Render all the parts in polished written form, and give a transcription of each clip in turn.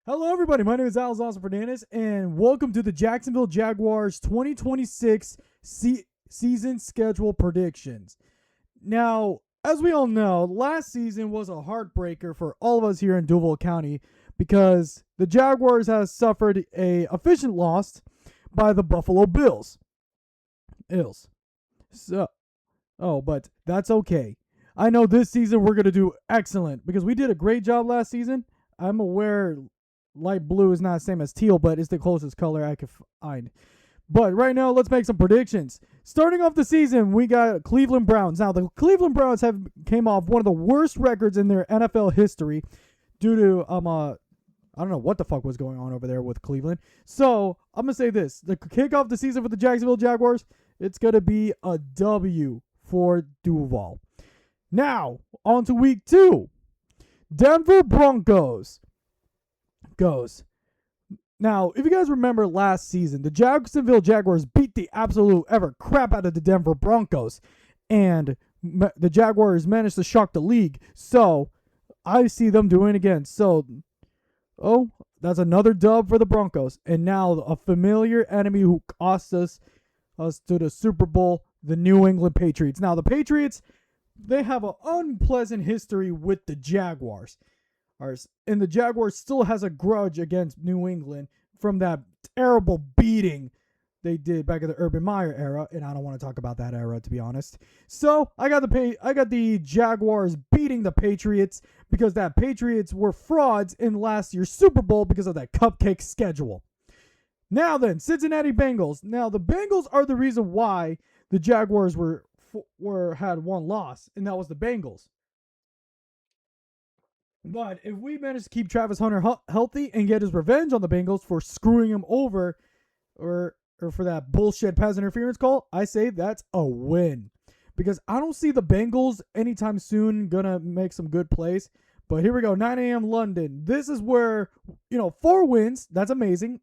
Hello, everybody. My name is Alonso Fernandez, and welcome to the Jacksonville Jaguars 2026 season schedule predictions. Now, as we all know, last season was a heartbreaker for all of us here in Duval County because the Jaguars has suffered a efficient loss by the Buffalo Bills. Ills. So, but that's okay. I know this season we're going to do excellent because we did a great job last season. I'm aware light blue is not the same as teal, but it's the closest color I could find. But right now, let's make some predictions. Starting off the season, we got Cleveland Browns. Now, the Cleveland Browns have came off one of the worst records in their NFL history due to I don't know what the fuck was going on over there with Cleveland. So I'm gonna say this: the kickoff the season for the Jacksonville Jaguars, it's gonna be a W for Duval. Now on to week 2. Denver Broncos goes. Now, if you guys remember last season, the Jacksonville Jaguars beat the absolute ever crap out of the Denver Broncos, and the Jaguars managed to shock the league. So, I see them doing it again. So, that's another dub for the Broncos. And now a familiar enemy who cost us to the Super Bowl, the New England Patriots. Now, the Patriots, they have an unpleasant history with the Jaguars. And the Jaguars still has a grudge against New England from that terrible beating they did back in the Urban Meyer era, and I don't want to talk about that era, to be honest. So I got the Jaguars beating the Patriots because that Patriots were frauds in last year's Super Bowl because of that cupcake schedule. Now then, Cincinnati Bengals. Now the Bengals are the reason why the Jaguars had one loss, and that was the Bengals. But if we manage to keep Travis Hunter healthy and get his revenge on the Bengals for screwing him over or for that bullshit pass interference call, I say that's a win. Because I don't see the Bengals anytime soon gonna make some good plays. But here we go, 9 a.m. London. This is where, 4 wins. That's amazing.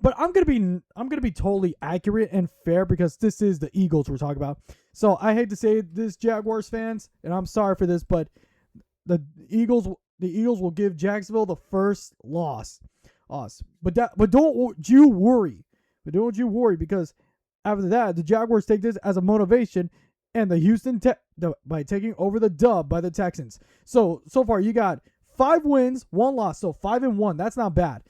But I'm gonna be totally accurate and fair because this is the Eagles we're talking about. So I hate to say this, Jaguars fans, and I'm sorry for this, but the Eagles will give Jacksonville the first loss. But don't you worry. Because after that, the Jaguars take this as a motivation, and the Houston by taking over the dub by the Texans. So far you got 5 wins, 1 loss, so 5-1. That's not bad.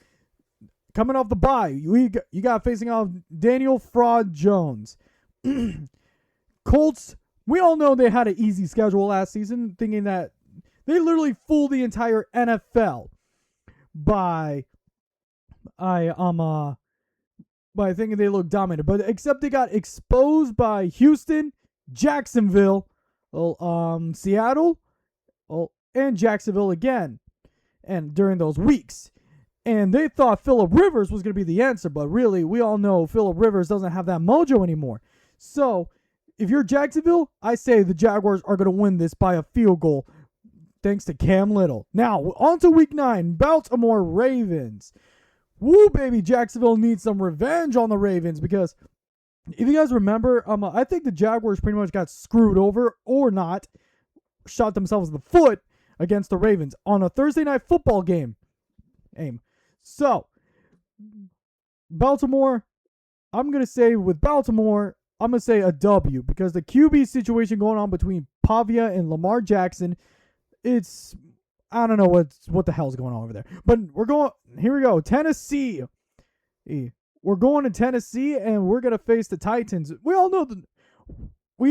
Coming off the bye, you got facing off Daniel Fraud Jones. Colts, we all know they had an easy schedule last season, thinking that they literally fooled the entire NFL by thinking they looked dominant. But except they got exposed by Houston, Jacksonville, Seattle, and Jacksonville again. And during those weeks. And they thought Phillip Rivers was going to be the answer, but really, we all know Phillip Rivers doesn't have that mojo anymore. So, if you're Jacksonville, I say the Jaguars are going to win this by a field goal, thanks to Cam Little. Now, on to week 9, Baltimore Ravens. Woo, baby, Jacksonville needs some revenge on the Ravens because if you guys remember, I think the Jaguars pretty much got screwed over or not, shot themselves in the foot against the Ravens on a Thursday night football game. So, Baltimore, I'm going to say a W because the QB situation going on between Pavia and Lamar Jackson, I don't know what the hell's going on over there. But here we go, Tennessee. We're going to Tennessee and we're going to face the Titans. We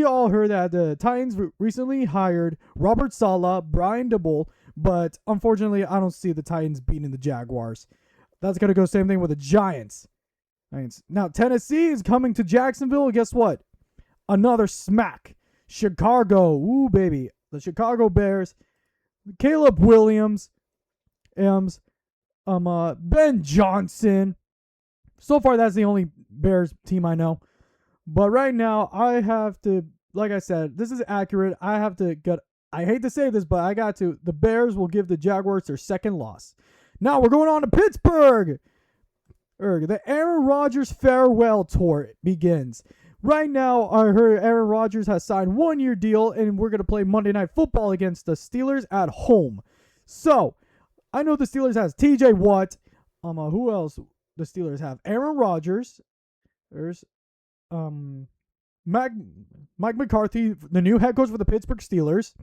all heard that the Titans recently hired Robert Saleh, Brian Daboll, but unfortunately, I don't see the Titans beating the Jaguars. That's going to go same thing with the Giants. Now, Tennessee is coming to Jacksonville. Guess what? Another smack. Chicago. Ooh, baby. The Chicago Bears. Caleb Williams. Ben Johnson. So far, that's the only Bears team I know. But right now, I have to, like I said, this is accurate. I hate to say this, but I got to. The Bears will give the Jaguars their second loss. Now we're going on to Pittsburgh. The Aaron Rodgers farewell tour begins. Right now, I heard Aaron Rodgers has signed 1-year deal, and we're going to play Monday Night Football against the Steelers at home. So, I know the Steelers has TJ Watt. Who else? The Steelers have Aaron Rodgers. There's Mike McCarthy, the new head coach for the Pittsburgh Steelers.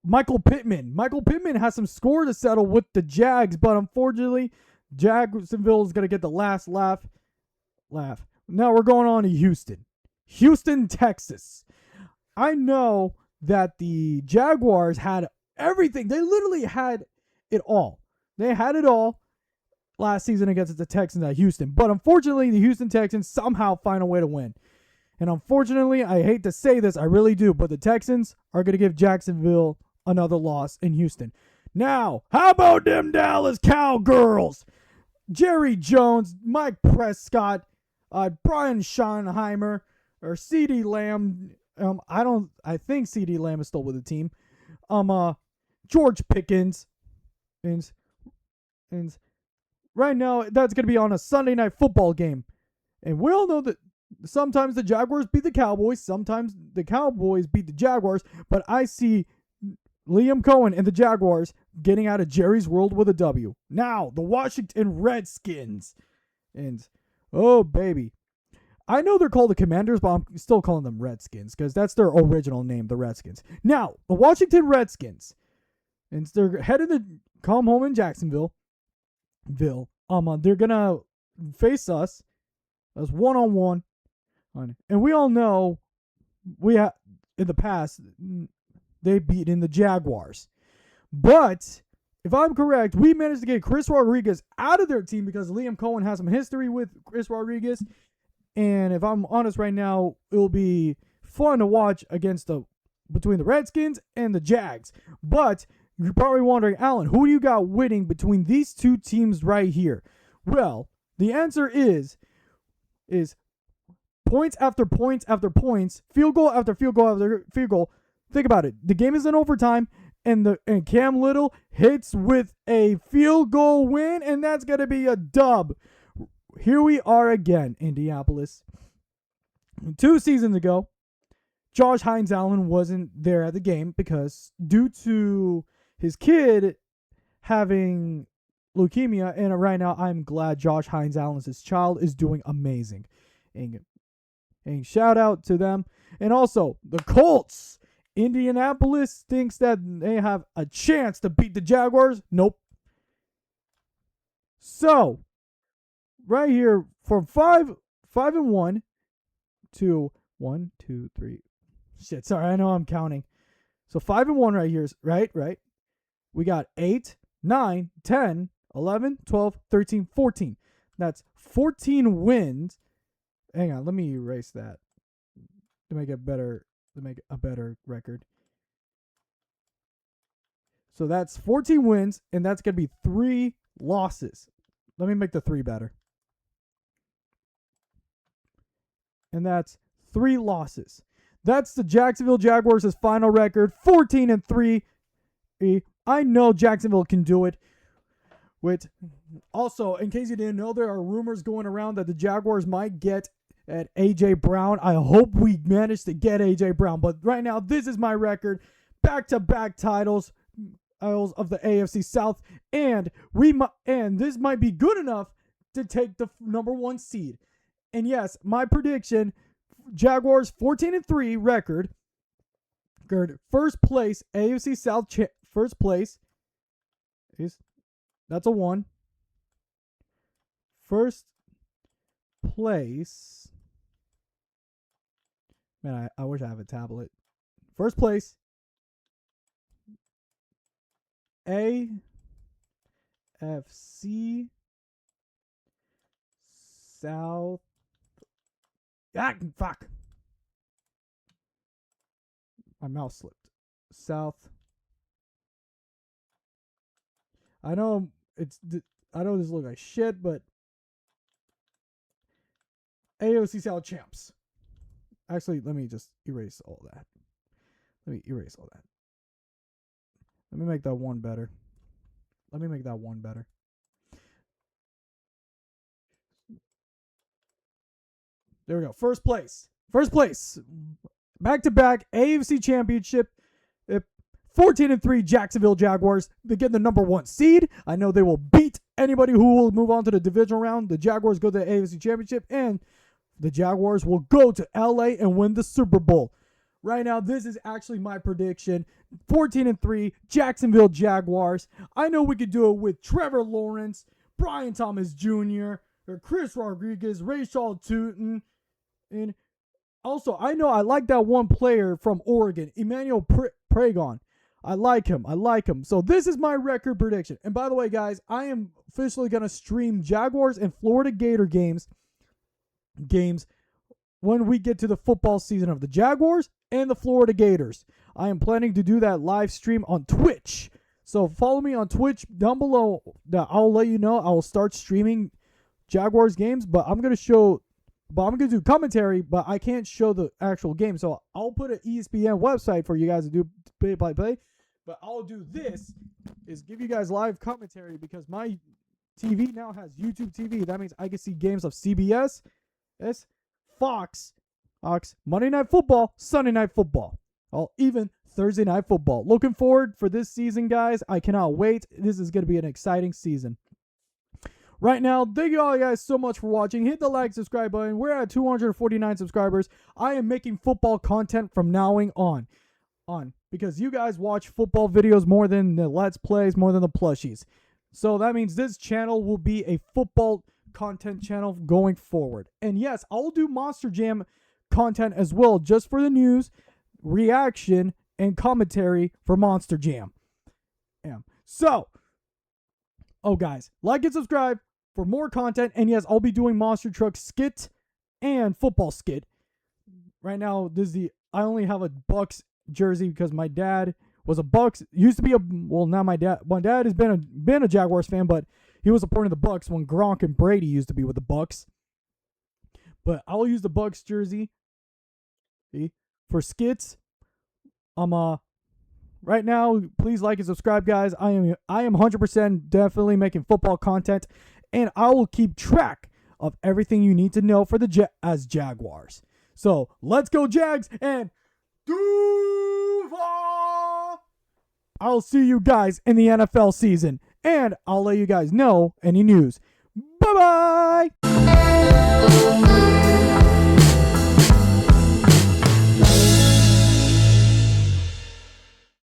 Michael Pittman. Michael Pittman has some score to settle with the Jags, but unfortunately, Jacksonville is going to get the last laugh. Now we're going on to Houston. Houston, Texas. I know that the Jaguars had everything. They literally had it all. They had it all last season against the Texans at Houston. But unfortunately, the Houston Texans somehow find a way to win. And unfortunately, I hate to say this, I really do, but the Texans are going to give Jacksonville another loss in Houston. Now, how about them Dallas Cowgirls? Jerry Jones, Mike Prescott, Brian Schottenheimer, or CeeDee Lamb. I think CeeDee Lamb is still with the team. George Pickens. And right now, that's going to be on a Sunday night football game. And we all know that sometimes the Jaguars beat the Cowboys. Sometimes the Cowboys beat the Jaguars. But I see Liam Cohen and the Jaguars getting out of Jerry's world with a W. Now, the Washington Redskins. And, oh, baby. I know they're called the Commanders, but I'm still calling them Redskins because that's their original name, the Redskins. Now, the Washington Redskins. And they're headed to come home in Jacksonville. They're going to face us as one-on-one. And we all know in the past, they've beaten the Jaguars. But if I'm correct, we managed to get Chris Rodriguez out of their team because Liam Cohen has some history with Chris Rodriguez. And if I'm honest right now, it'll be fun to watch between the Redskins and the Jags. But you're probably wondering, Alan, who do you got winning between these two teams right here? Well, the answer is points after points after points, field goal after field goal after field goal. Think about it. The game is in overtime, and Cam Little hits with a field goal win, and that's going to be a dub. Here we are again, Indianapolis. 2 seasons ago, Josh Hines Allen wasn't there at the game because due to his kid having leukemia, and right now I'm glad Josh Hines Allen's child is doing amazing. And shout out to them. And also, the Colts. Indianapolis thinks that they have a chance to beat the Jaguars. Nope. So, right here, from 5-1 to 1, 2, 3. Shit, sorry, I know I'm counting. So 5-1 right here, right? We got 8, 9, 10, 11, 12, 13, 14. That's 14 wins. Hang on, let me erase that to make a better record. So that's 14 wins, and that's going to be 3 losses. Let me make the 3 better. And that's 3 losses. That's the Jacksonville Jaguars' final record, 14-3. I know Jacksonville can do it. Also, in case you didn't know, there are rumors going around that the Jaguars might get at A.J. Brown. I hope we manage to get A.J. Brown. But right now, this is my record. Back-to-back titles of the AFC South. And this might be good enough to take the number 1 seed. And yes, my prediction, Jaguars 14-3 record. First place, AFC South first place. That's a 1. First place. Man, I wish I have a tablet. First place, AFC South. Fuck. My mouse slipped. South. I know this looks like shit, but AOC South champs. Actually, let me just erase all that. Let me make that one better. There we go. First place. Back-to-back AFC championship. 14-3 Jacksonville Jaguars. They get the number 1 seed. I know they will beat anybody who will move on to the divisional round. The Jaguars go to the AFC Championship, and the Jaguars will go to LA and win the Super Bowl. Right now, this is actually my prediction. 14-3 Jacksonville Jaguars. I know we could do it with Trevor Lawrence, Brian Thomas Jr., or Chris Rodriguez, Rayshad Tootin, and also, I know I like that one player from Oregon, Emmanuel Pragon. I like him. So this is my record prediction. And by the way, guys, I am officially going to stream Jaguars and Florida Gator games when we get to the football season of the Jaguars and the Florida Gators. I am planning to do that live stream on Twitch. So follow me on Twitch down below. I'll let you know. I will start streaming Jaguars games, but I'm going to do commentary, but I can't show the actual game. So I'll put an ESPN website for you guys to do play. But I'll do this is give you guys live commentary because my TV now has YouTube TV. That means I can see games of CBS, Fox, Monday Night Football, Sunday Night Football, even Thursday Night Football. Looking forward for this season, guys. I cannot wait. This is going to be an exciting season. Right now, thank you all guys so much for watching. Hit the like, subscribe button. We're at 249 subscribers. I am making football content from now on because you guys watch football videos more than the Let's Plays, more than the plushies. So that means this channel will be a football content channel going forward. And yes, I'll do Monster Jam content as well, just for the news, reaction, and commentary for Monster Jam. So, guys, like and subscribe for more content. And yes, I'll be doing Monster Truck skit and football skit. Right now, I only have a Bucks jersey because my dad was a Bucks, used to be now my dad has been a Jaguars fan, but he was supporting the Bucks when Gronk and Brady used to be with the Bucks. But I'll use the Bucks jersey for skits. Right now, please like and subscribe, guys. I am 100% definitely making football content, and I will keep track of everything you need to know for as Jaguars. So let's go Jags and Duval! I'll see you guys in the NFL season, and I'll let you guys know any news. Bye-bye!